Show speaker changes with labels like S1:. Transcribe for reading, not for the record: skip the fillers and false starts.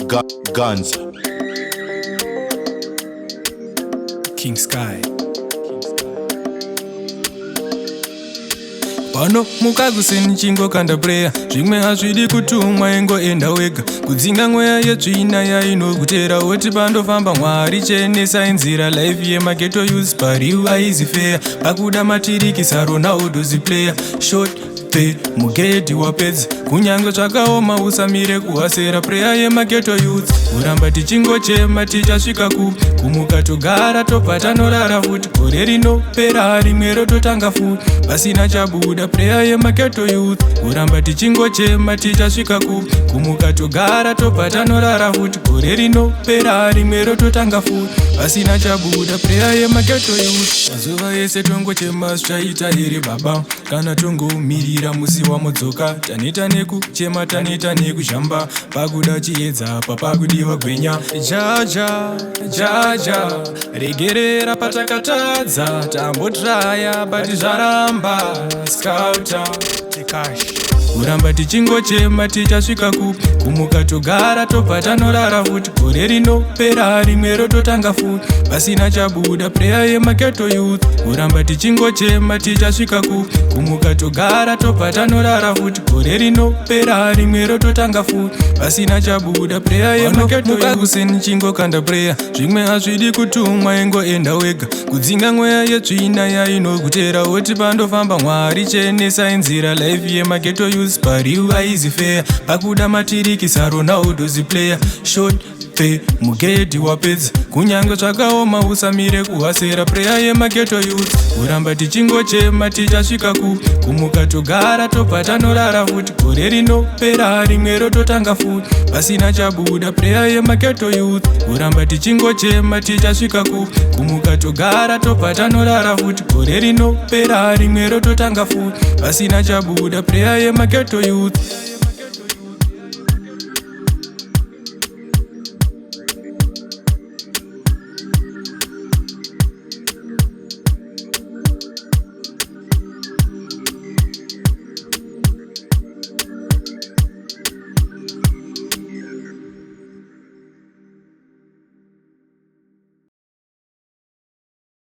S1: Gunz.
S2: King Sky. Pano mukaguseni chingo kanda prayer. Zvimwe hazvidi kutumwa ingoenda wega. Kudzinga mweya yetsvina yainogutera woti pandofamba Mwari chenesa inzira. Life yemaghetto youth pariu aizi fair. Pakuda matirikisa Ronaldo ziplayer. Short pay mugedhi wapedza. Kunyange zvakaoma usamire kuhasera. Prayer yemaghetto youth. Kuramba tichingochema tichasvika kumuka togara tobva tanorara futi. Gore rinopera rimwe rototanga futi. Pasina chabuda prayer yemaghetto youth. Kuramba tichingochema tichasvika kumuka togara tobva tanorara futi. Gore rinopera rimwe rototanga futi. Pasina chabuda prayer yemaghetto youth. Mazuva ese tongochema zvaita here baba. Kana tongomirira musi wamudzoka. Taneta nekuchema taneta nekuzhamba. Pakuda chiedza papakudiwa gwenya. Jaja regerera patakatadza. Tambotraya bati zvaramba. Scouta tekash. Kuramba tichingochema tichasvika kumuka togara tobva tanorara futi. Gore rinopera rimwe rototanga futi. Pasina chabuda prayer yemaghetto youth. Kuramba tichingochema tichasvika kumuka togara tobva tanorara futi. Gore rinopera rimwe rototanga futi. Pasina chabuda prayer yemaghetto youth. Mukaguseni chingo kanda prayer. Zvimwe hazvidi kutumwa ingoenda wega. Kudzinga mweya yetsvina yainogutera woti pandofamba Mwari chenesa inzira. Life yemaghetto youth pariu aizi fair. Pakuda matirikisa Ronaldo ziplayer. Short pay mugedhi wapedza. Kunyange zvakaoma usamire kuhasera. Prayer yemaghetto youth. Kuramba tichingochema tichasvika kumuka togara tobva tanorara futi. Gore rinopera rimwe rototanga futi. Pasina chabuda prayer yemaghetto youth. Kuramba tichingochema tichasvika kumuka togara tobva tanorara futi. Gore rinopera rimwe rototanga futi. Pasina chabuda prayer yemaghetto youth.